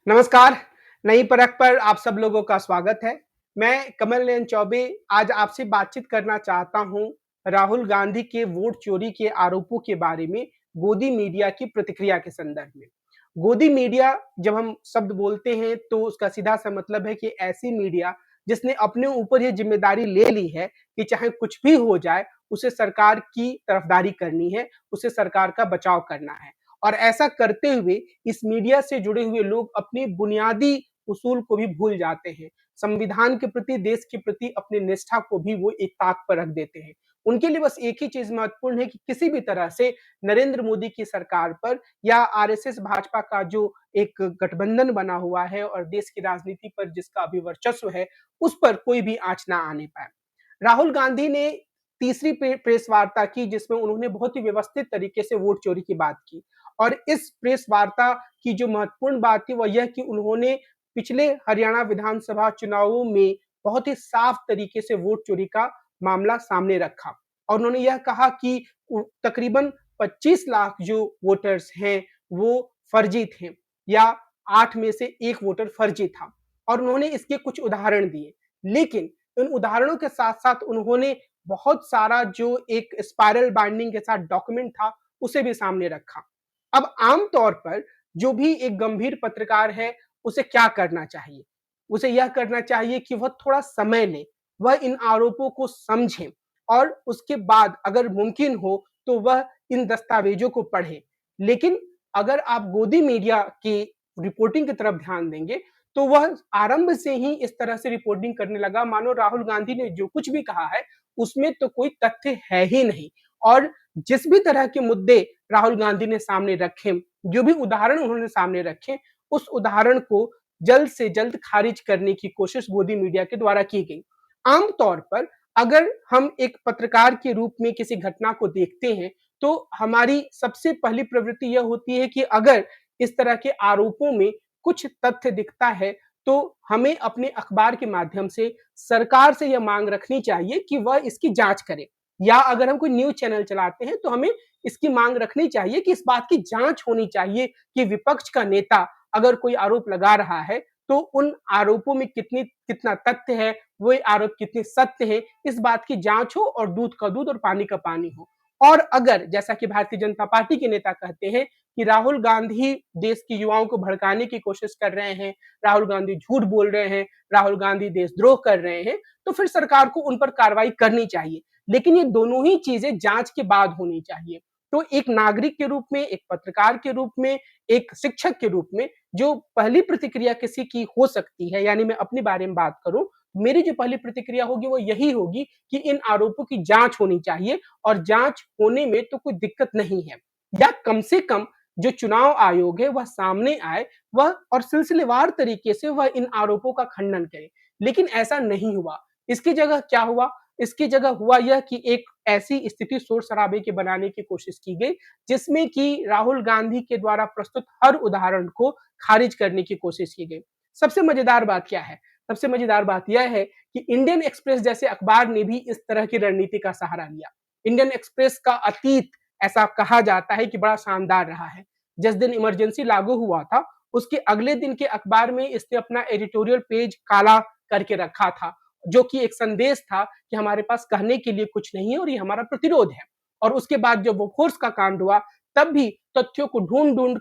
नमस्कार, नई परख पर आप सब लोगों का स्वागत है। मैं कमल नयन चौबे आज आपसे बातचीत करना चाहता हूँ राहुल गांधी के वोट चोरी के आरोपों के बारे में गोदी मीडिया की प्रतिक्रिया के संदर्भ में। गोदी मीडिया जब हम शब्द बोलते हैं तो उसका सीधा-सा मतलब है कि ऐसी मीडिया जिसने अपने ऊपर ये ज़िम्मेदारी ले ली है कि चाहे कुछ भी हो जाए, उसे सरकार की तरफदारी करनी है, उसे सरकार का बचाव करना है। और ऐसा करते हुए इस मीडिया से जुड़े हुए लोग अपनी बुनियादी उसूल को भी भूल जाते हैं। संविधान के प्रति, देश के प्रति अपनी निष्ठा को भी वो एक ताक पर रख देते हैं। उनके लिए बस एक ही चीज़ महत्वपूर्ण है कि किसी भी तरह से नरेंद्र मोदी की सरकार पर या आरएसएस भाजपा का जो एक गठबंधन बना हुआ है और देश की राजनीति पर जिसका अभी वर्चस्व है, उस पर कोई भी आँच ना आने पाए। राहुल गांधी ने तीसरी प्रेस वार्ता की जिसमें उन्होंने बहुत ही व्यवस्थित तरीके से वोट चोरी की बात की। और इस प्रेस वार्ता की जो महत्वपूर्ण बात थी वह यह कि उन्होंने पिछले हरियाणा विधानसभा चुनावों में बहुत ही साफ तरीके से वोट चोरी का मामला सामने रखा और उन्होंने यह कहा कि तकरीबन 25 लाख जो वोटर्स हैं वो फर्जी थे या 8 में से 1 वोटर फर्जी था और उन्होंने इसके कुछ उदाहरण दिए। लेकिन इन उदाहरणों के साथ-साथ उन्होंने बहुत सारा जो एक स्पाइरल बाइंडिंग के साथ डॉक्यूमेंट था, उसे भी सामने रखा। अब आम तौर पर जो भी एक गंभीर पत्रकार है, उसे क्या करना चाहिए? उसे यह करना चाहिए कि वह थोड़ा समय ले, वह इन आरोपों को समझे और उसके बाद अगर मुमकिन हो तो वह इन दस्तावेज़ों को पढ़े। लेकिन अगर आप गोदी मीडिया की रिपोर्टिंग की तरफ ध्यान देंगे, तो वह आरंभ से ही इस तरह से रिपोर्टिंग करने लगा मानो राहुल गांधी ने जो कुछ भी कहा है, उसमें तो कोई तथ्य है ही नहीं और जिस भी तरह के मुद्दे राहुल गांधी ने सामने रखे, जो भी उदाहरण उन्होंने सामने रखे, उस उदाहरण को जल्द से जल्द खारिज करने की कोशिश गोदी मीडिया के द्वारा की गई। आम तौर पर अगर हम एक पत्रकार के रूप में किसी घटना को देखते हैं, तो हमारी सबसे पहली प्रवृत्ति यह होती है कि अगर इस तरह के आरोपों में कुछ तथ्य दिखता है, तो हमें अपने अखबार के माध्यम से सरकार से यह मांग रखनी चाहिए कि वह इसकी जांच करे। या अगर हम कोई न्यूज़ चैनल चलाते हैं, तो हमें इसकी मांग रखनी चाहिए कि इस बात की जांच होनी चाहिए कि विपक्ष का नेता अगर कोई आरोप लगा रहा है, तो उन आरोपों में कितना तथ्य है, वो आरोप कितने सत्य हैं, इस बात की जांच हो और दूध का दूध और पानी का पानी हो। और अगर जैसा कि भारतीय जनता पार्टी के नेता कहते हैं कि राहुल गांधी देश के युवाओं को भड़काने की कोशिश कर रहे हैं, राहुल गांधी झूठ बोल रहे हैं, राहुल गांधी देशद्रोह कर रहे हैं, तो फिर सरकार को उन पर कार्रवाई करनी चाहिए। लेकिन ये दोनों ही चीजें जांच के बाद होनी चाहिए। तो एक नागरिक के रूप में, एक पत्रकार के रूप में, एक शिक्षक के रूप में जो पहली प्रतिक्रिया किसी की हो सकती है, यानी मैं अपने बारे में बात करूं, मेरी जो पहली प्रतिक्रिया होगी वो यही होगी कि इन आरोपों की जांच होनी चाहिए और जांच होने में तो कोई दिक्कत नहीं है। या कम से कम जो चुनाव आयोग है वह सामने आए, वह और सिलसिलेवार तरीके से वह इन आरोपों का खंडन करे। लेकिन ऐसा नहीं हुआ। इसकी जगह क्या हुआ? इसकी जगह हुआ यह कि एक ऐसी स्थिति शोर-शराबे के बनाने की कोशिश की गई, जिसमें कि राहुल गांधी के द्वारा प्रस्तुत हर उदाहरण को खारिज करने की कोशिश की गई। सबसे मजेदार बात क्या है? सबसे मजेदार बात यह है कि इंडियन एक्सप्रेस जैसे अखबार ने भी इस तरह की रणनीति का सहारा लिया। इंडियन एक्सप्रेस का अतीत ऐसा कहा जाता है कि बड़ा शानदार रहा है। जिस दिन इमरजेंसी लागू हुआ था, उसके अगले दिन के अखबार में इसने अपना एडिटोरियल पेज काला करके रखा था, जो कि एक संदेश था कि हमारे पास कहने के लिए कुछ नहीं है और ये हमारा प्रतिरोध है। और उसके बाद जब वो फोर्स का कांड हुआ, तब भी तथ्यों को ढूंढ-ढूंढ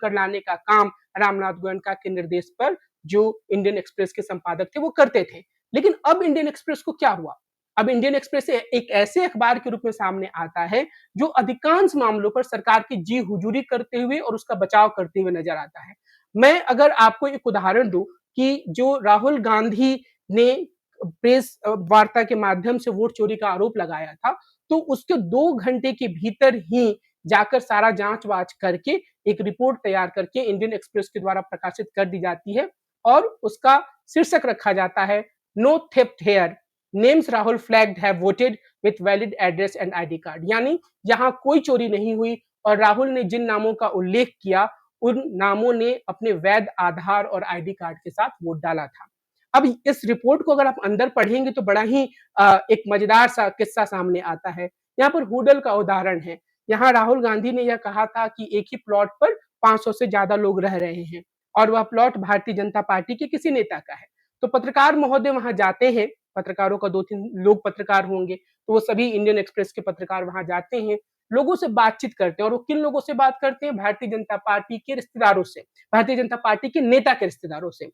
कर लाने का काम रामनाथ गोयनका के निर्देश पर जो इंडियन एक्सप्रेस के संपादक थे, वो करते थे। लेकिन अब इंडियन एक्सप्रेस को क्या हुआ? अब इंडियन एक्सप्रेस एक ऐसे अखबार के रूप में सामने आता है, जो अधिकांश मामलों पर सरकार की जी हुजूरी करते हुए और उसका बचाव करते हुए नजर आता है। मैं अगर आपको एक उदाहरण दूं कि जो राहुल गांधी ने प्रेस वार्ता के माध्यम से वोट चोरी का आरोप लगाया था, तो उसके 2 घंटे के भीतर ही जाकर सारा जाँच-वाच करके एक रिपोर्ट तैयार करके इंडियन एक्सप्रेस के द्वारा प्रकाशित कर दी जाती है और उसका शीर्षक रखा जाता है, no theft here, names Rahul flagged have voted with valid address and ID card. यानी यहाँ कोई चोरी नहीं हुई और राहुल ने जिन नामों का उल्लेख किया, उन नामों ने अपने वैध आधार और आईडी कार्ड के साथ वोट डाला था। अब इस रिपोर्ट को अगर आप अंदर पढ़ेंगे तो बड़ा ही एक मजेदार सा किस्सा सामने आता है। यहाँ पर हूडल का उदाहरण है। यहाँ राहुल गांधी ने यह कहा था कि एक ही प्लॉट पर 500 से ज्यादा लोग रह रहे हैं। और वह प्लॉट भारतीय जनता पार्टी के किसी नेता का है। तो पत्रकार महोदय वहां जाते हैं, पत्रकारों का 2-3 लोग पत्रकार होंगे, तो वो सभी इंडियन एक्सप्रेस के पत्रकार वहां जाते हैं, लोगों से बातचीत करते हैं। और वो किन लोगों से बात करते हैं? भारतीय जनता पार्टी के रिश्तेदारों से, भारतीय जनता पार्टी के नेता के रिश्तेदारों से।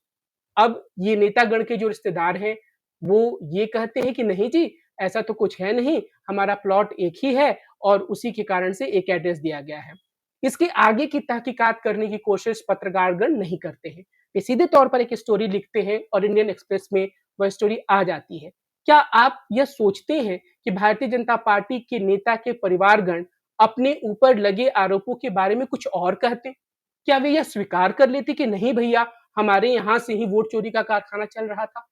अब ये नेतागण के जो रिश्तेदार हैं, वो ये कहते हैं कि नहीं जी, ऐसा तो कुछ है नहीं, हमारा प्लॉट एक ही है और उसी के कारण से एक एड्रेस दिया गया है। इसके आगे की तहकीकात करने की कोशिश पत्रकारगण नहीं करते हैं। ये सीधे तौर पर एक स्टोरी लिखते हैं और इंडियन एक्सप्रेस में वह स्टोरी आ जाती है। क्या आप यह सोचते हैं कि भारतीय जनता पार्टी के नेता के परिवारगण अपने ऊपर लगे आरोपों के बारे में कुछ और कहते? क्या वे यह स्वीकार कर लेते कि नहीं भैया, हमारे यहाँ से ही वोट चोरी का कारखाना चल रहा था?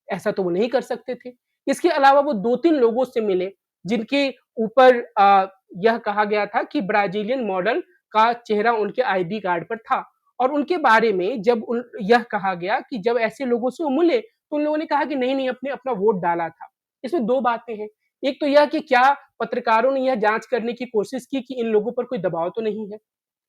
ऐसा तो वो नहीं कर सकते थे। इसके अलावा वो 2-3 लोगों से मिले, जिनके ऊपर यह कहा गया था कि ब्राज़ीलियन मॉडल का चेहरा उनके आईडी कार्ड पर था। और उनके बारे में जब यह कहा गया कि जब ऐसे लोगों से वो मिले, तो उन लोगों ने कहा कि नहीं-नहीं, अपने अपना वोट डाला था। इसमें 2 बातें हैं। एक तो यह कि क्या पत्रकारों ने यह जाँच करने की कोशिश की कि इन लोगों पर कोई दबाव तो नहीं है?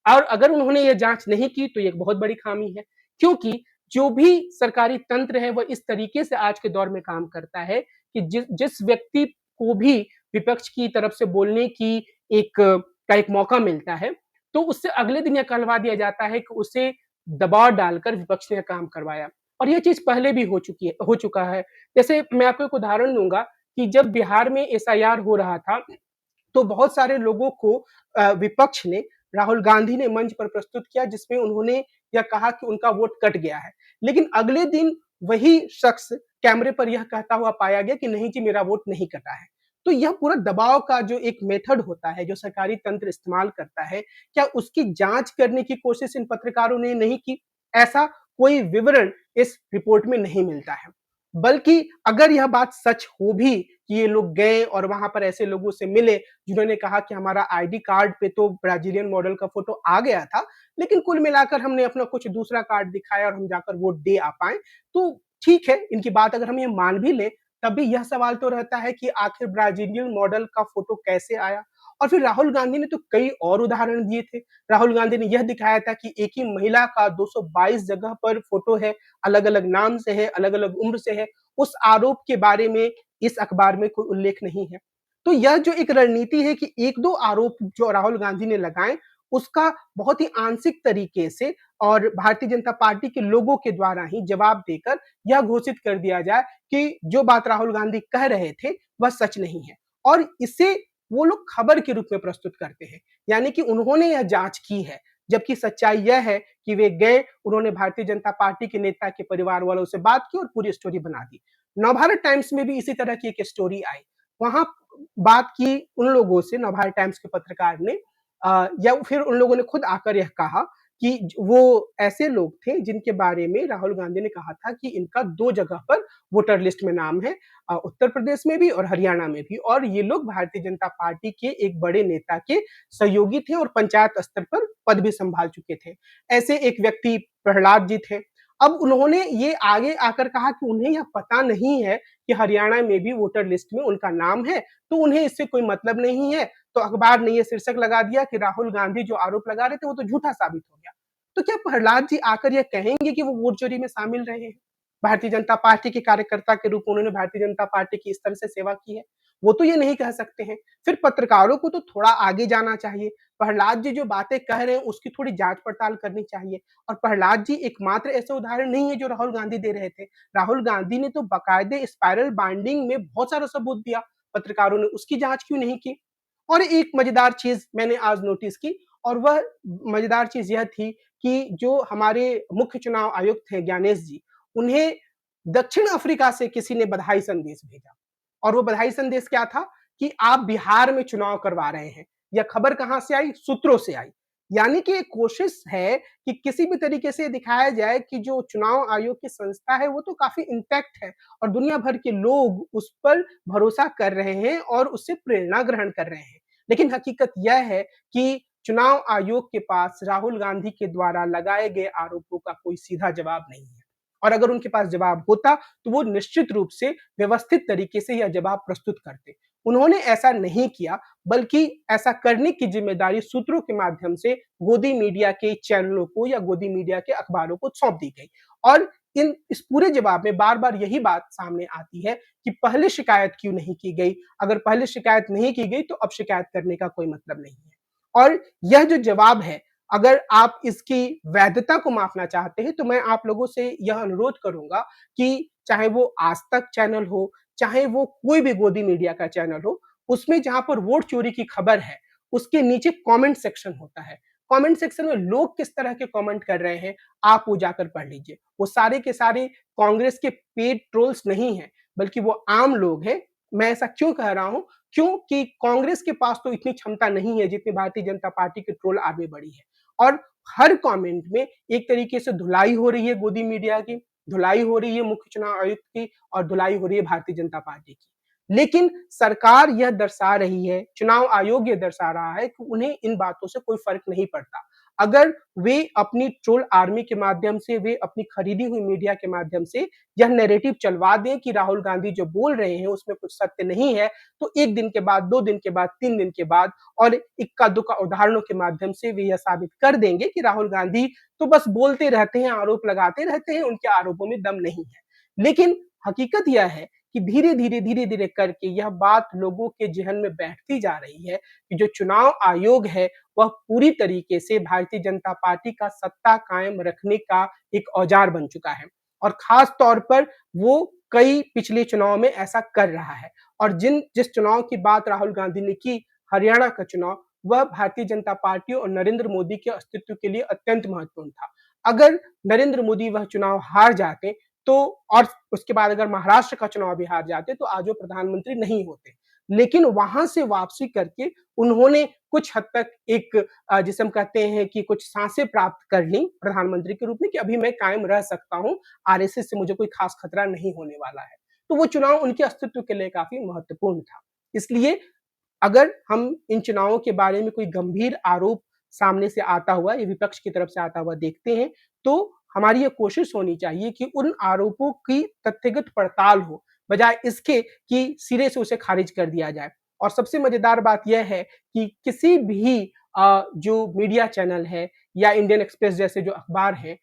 और अगर उन्होंने ये जाँच नहीं की तो ये एक बहुत बड़ी खामी है। क्योंकि जो भी सरकारी तंत्र है, वह इस तरीके से आज के दौर में काम करता है कि जिस व्यक्ति को भी विपक्ष की तरफ से बोलने की एक का एक मौका मिलता है, तो उससे अगले दिन यह कहलवा दिया जाता है कि उसे दबाव डालकर विपक्ष ने यह काम करवाया। और ये चीज़ पहले भी हो चुका है। जैसे मैं आपको एक उदाहरण दूँगा कि जब बिहार में एसआईआर हो रहा था, तो बहुत सारे लोगों को विपक्ष ने, राहुल गांधी ने मंच पर प्रस्तुत किया, जिसमें उन्होंने यह कहा कि उनका वोट कट गया है। लेकिन अगले दिन वही शख्स कैमरे पर यह कहता हुआ पाया गया कि नहीं जी, मेरा वोट नहीं कटा है। तो यह पूरा दबाव का जो एक मेथड होता है, जो सरकारी तंत्र इस्तेमाल करता है, क्या उसकी जांच करने की कोशिश इन पत्रकारों ने नहीं की? ऐसा कोई विवरण इस रिपोर्ट में नहीं मिलता है। बल्कि अगर यह बात सच हो भी कि ये लोग गए और वहां पर ऐसे लोगों से मिले जिन्होंने कहा कि हमारा आईडी कार्ड पे तो ब्राजीलियन मॉडल का फोटो आ गया था, लेकिन कुल मिलाकर हमने अपना कुछ दूसरा कार्ड दिखाया और हम जाकर वोट दे आ पाए, तो ठीक है, इनकी बात अगर हम ये मान भी लें, तब भी यह सवाल तो रहता है कि आखिर ब्राजीलियन मॉडल का फोटो कैसे आया? और फिर राहुल गांधी ने तो कई और उदाहरण दिए थे। राहुल गांधी ने यह दिखाया था कि एक ही महिला का 222 जगह पर फोटो है, अलग-अलग नाम से है, अलग-अलग उम्र से है। उस आरोप के बारे में इस अखबार में कोई उल्लेख नहीं है। तो यह जो एक रणनीति है कि 1-2 आरोप जो राहुल गांधी ने लगाए, उसका बहुत ही आंशिक तरीके से और भारतीय जनता पार्टी के लोगों के द्वारा ही जवाब देकर यह घोषित कर दिया जाए कि जो बात राहुल गांधी कह रहे थे, वह सच नहीं है। और इसे वो लोग खबर के रूप में प्रस्तुत करते हैं। यानी कि उन्होंने यह जाँच की है, जबकि सच्चाई यह है कि वे गए, उन्होंने भारतीय जनता पार्टी के नेता के परिवार वालों से बात की और पूरी स्टोरी बना दी। नवभारत टाइम्स में भी इसी तरह की एक स्टोरी आई। वहाँ बात की उन लोगों से, नवभारत टाइम्स के पत्रकार ने, या फिर उन लोगों ने खुद आकर यह कहा कि वो ऐसे लोग थे जिनके बारे में राहुल गांधी ने कहा था कि इनका 2 जगह पर वोटर लिस्ट में नाम है, उत्तर प्रदेश में भी और हरियाणा में भी, और ये लोग भारतीय जनता पार्टी के एक बड़े नेता के सहयोगी थे और पंचायत स्तर पर पद भी संभाल चुके थे। ऐसे एक व्यक्ति प्रहलाद जी थे। अब उन्होंने ये आगे आकर कहा कि उन्हें यह पता नहीं है कि हरियाणा में भी वोटर लिस्ट में उनका नाम है, तो उन्हें इससे कोई मतलब नहीं है। तो अखबार ने ये शीर्षक लगा दिया कि राहुल गांधी जो आरोप लगा रहे थे, वो तो झूठा साबित हो गया। तो क्या प्रहलाद जी आकर ये कहेंगे कि वो वोट चोरी में शामिल रहे हैं? भारतीय जनता पार्टी के कार्यकर्ता के रूप में उन्होंने भारतीय जनता पार्टी की इस तरह से सेवा की है, वो तो ये नहीं कह सकते हैं। फिर पत्रकारों को तो थोड़ा आगे जाना चाहिए। प्रहलाद जी जो बातें कह रहे हैं, उसकी थोड़ी जाँच-पड़ताल करनी चाहिए। और प्रहलाद जी एकमात्र ऐसे उदाहरण नहीं है जो राहुल गांधी दे रहे थे। राहुल गांधी ने तो बाकायदे स्पाइरल बाइंडिंग में बहुत सारा सबूत दिया, पत्रकारों ने उसकी जाँच क्यों नहीं की? और एक मज़ेदार चीज़ मैंने आज नोटिस की, और वह मज़ेदार चीज़ यह थी कि जो हमारे मुख्य चुनाव आयुक्त हैं ज्ञानेश जी, उन्हें दक्षिण अफ्रीका से किसी ने बधाई संदेश भेजा। और वो बधाई संदेश क्या था कि आप बिहार में चुनाव करवा रहे हैं। यह खबर कहाँ से आई? सूत्रों से आई। यानी कि एक कोशिश है कि किसी भी तरीके से दिखाया जाए कि जो चुनाव आयोग की संस्था है, वो तो काफ़ी इंटैक्ट है और दुनिया भर के लोग उस पर भरोसा कर रहे हैं और उससे प्रेरणा ग्रहण कर रहे हैं। लेकिन हकीकत यह है कि चुनाव आयोग के पास राहुल गांधी के द्वारा लगाए गए आरोपों का कोई सीधा जवाब नहीं है। और अगर उनके पास जवाब होता, तो वो निश्चित रूप से व्यवस्थित तरीके से यह जवाब प्रस्तुत करते। उन्होंने ऐसा नहीं किया, बल्कि ऐसा करने की ज़िम्मेदारी सूत्रों के माध्यम से गोदी मीडिया के चैनलों को या गोदी मीडिया के अखबारों को सौंप दी गई। और इस पूरे जवाब में बार-बार यही बात सामने आती है कि पहले शिकायत क्यों नहीं की गई? अगर पहले शिकायत नहीं की गई, तो अब शिकायत करने का कोई मतलब नहीं है। और यह जो जवाब है, अगर आप इसकी वैधता को मापना चाहते हैं, तो मैं आप लोगों से यह अनुरोध करूँगा कि चाहे वो आज तक चैनल हो, चाहे वो कोई भी गोदी मीडिया का चैनल हो, उसमें जहाँ पर वोट चोरी की खबर है, उसके नीचे कमेंट सेक्शन होता है। कमेंट सेक्शन में लोग किस तरह के कमेंट कर रहे हैं, आप वो जाकर पढ़ लीजिए। वो सारे के सारे कांग्रेस के पेड ट्रोल्स नहीं हैं, बल्कि वो आम लोग हैं। मैं ऐसा क्यों कह रहा हूँ? क्योंकि कांग्रेस के पास तो इतनी क्षमता नहीं है जितनी भारतीय जनता पार्टी की ट्रोल आर्मी बड़ी है। और हर कमेंट में एक तरीके से धुलाई हो रही है गोदी मीडिया की, धुलाई हो रही है मुख्य चुनाव आयुक्त की और धुलाई हो रही है भारतीय जनता पार्टी की। लेकिन सरकार यह दर्शा रही है, चुनाव आयोग ये दर्शा रहा है कि उन्हें इन बातों से कोई फ़र्क नहीं पड़ता। अगर वे अपनी ट्रोल आर्मी के माध्यम से, वे अपनी खरीदी हुई मीडिया के माध्यम से यह नैरेटिव चलवा दें कि राहुल गांधी जो बोल रहे हैं उसमें कुछ सत्य नहीं है, तो 1 दिन के बाद, 2 दिन के बाद, 3 दिन के बाद और इक्का-दुक्का उदाहरणों के माध्यम से वे यह साबित कर देंगे कि राहुल गांधी तो बस बोलते रहते हैं, आरोप लगाते रहते हैं, उनके आरोपों में दम नहीं है। लेकिन हकीकत यह है कि धीरे-धीरे, धीरे-धीरे करके यह बात लोगों के ज़हन में बैठती जा रही है कि जो चुनाव आयोग है, वह पूरी तरीके से भारतीय जनता पार्टी का सत्ता कायम रखने का एक औज़ार बन चुका है। और ख़ास तौर पर वो कई पिछले चुनाव में ऐसा कर रहा है। और जिस चुनाव की बात राहुल गांधी ने की, हरियाणा का चुनाव, वह भारतीय जनता पार्टी और नरेंद्र मोदी के अस्तित्व के लिए अत्यंत महत्वपूर्ण था। अगर नरेंद्र मोदी वह चुनाव हार जाते, तो और उसके बाद अगर महाराष्ट्र का चुनाव भी हार जाते, तो आज वो प्रधानमंत्री नहीं होते। लेकिन वहाँ से वापसी करके उन्होंने कुछ हद तक एक जिसे हम कहते हैं कि कुछ साँसें प्राप्त कर लीं प्रधानमंत्री के रूप में कि अभी मैं कायम रह सकता हूँ, आरएसएस से मुझे कोई ख़ास खतरा नहीं होने वाला है। तो वो चुनाव उनके अस्तित्व के लिए काफ़ी महत्वपूर्ण था। इसलिए अगर हम इन चुनावों के बारे में कोई गंभीर आरोप सामने से आता हुआ या विपक्ष की तरफ से आता हुआ देखते हैं, तो हमारी ये कोशिश होनी चाहिए कि उन आरोपों की तथ्यगत पड़ताल हो, बजाय इसके कि सिरे से उसे खारिज कर दिया जाए। और सबसे मज़ेदार बात यह है कि किसी भी जो मीडिया चैनल है या इंडियन एक्सप्रेस जैसे जो अखबार हैं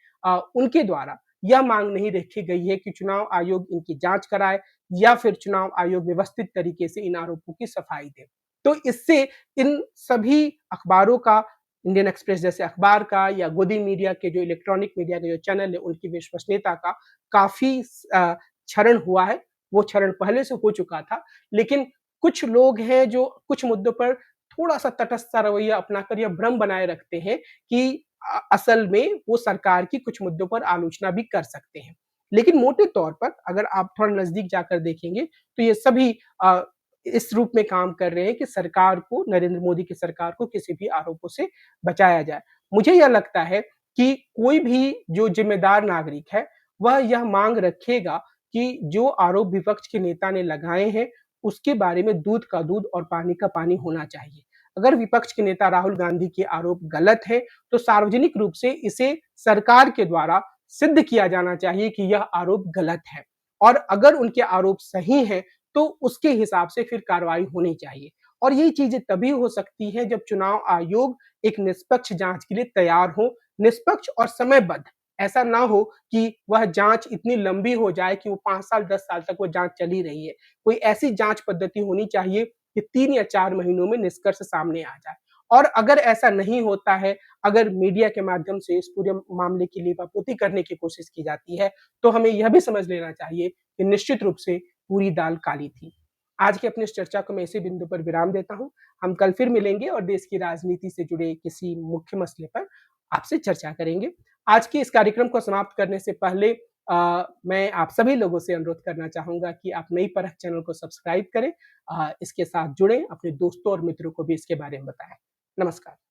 उनके द्वारा यह माँग नहीं रखी गई है कि चुनाव आयोग इनकी जाँच कराए या फिर चुनाव आयोग व्यवस्थित तरीके से इन आरोपों की सफाई दे। तो इससे इन सभी अखबारों का, इंडियन एक्सप्रेस जैसे अखबार का या गोदी मीडिया के जो इलेक्ट्रॉनिक मीडिया के जो चैनल है, उनकी विश्वसनीयता का काफ़ी क्षरण हुआ है। वो क्षरण पहले से हो चुका था, लेकिन कुछ लोग हैं जो कुछ मुद्दों पर थोड़ा-सा तटस्थ सा रवैया अपनाकर यह भ्रम बनाए रखते हैं कि असल में वो सरकार की कुछ मुद्दों पर आलोचना भी कर सकते हैं। लेकिन मोटे तौर पर अगर आप थोड़ा नज़दीक जाकर देखेंगे, तो ये सभी अ, इस रूप में काम कर रहे हैं कि सरकार को, नरेंद्र मोदी की सरकार को किसी भी आरोपों से बचाया जाए। मुझे यह लगता है कि कोई भी जो ज़िम्मेदार नागरिक है, वह यह माँग रखेगा कि जो आरोप विपक्ष के नेता ने लगाए हैं, उसके बारे में दूध का दूध और पानी का पानी होना चाहिए। अगर विपक्ष के नेता राहुल गांधी के आरोप गलत हैं, तो सार्वजनिक रूप से इसे सरकार के द्वारा सिद्ध किया जाना चाहिए कि यह आरोप गलत है। और अगर उनके आरोप सही हैं, तो उसके हिसाब से फिर कार्रवाई होनी चाहिए। और ये चीज़ें तभी हो सकती हैं जब चुनाव आयोग एक निष्पक्ष जाँच के लिए तैयार हो, निष्पक्ष और समयबद्ध। ऐसा ना हो कि वह जाँच इतनी लंबी हो जाए कि वो 5 साल, 10 साल तक वो जाँच चली रही है। कोई ऐसी जाँच पद्धति होनी चाहिए कि 3 या 4 महीनों में निष्कर्ष सामने आ जाए। और अगर ऐसा नहीं होता है, अगर मीडिया के माध्यम से इस पूरे मामले की लीपापोती करने की कोशिश की जाती है, तो हमें यह भी समझ लेना चाहिए कि निश्चित रूप से पूरी दाल काली थी। आज की अपनी इस चर्चा को मैं इसी बिंदु पर विराम देता हूँ। हम कल फिर मिलेंगे और देश की राजनीति से जुड़े किसी मुख्य मसले पर आपसे चर्चा करेंगे। आज के इस कार्यक्रम को समाप्त करने से पहले मैं आप सभी लोगों से अनुरोध करना चाहूँगा कि आप नई परख चैनल को सब्सक्राइब करें, इसके साथ जुड़ें, अपने दोस्तों और मित्रों को भी इसके बारे में बताएँ। नमस्कार।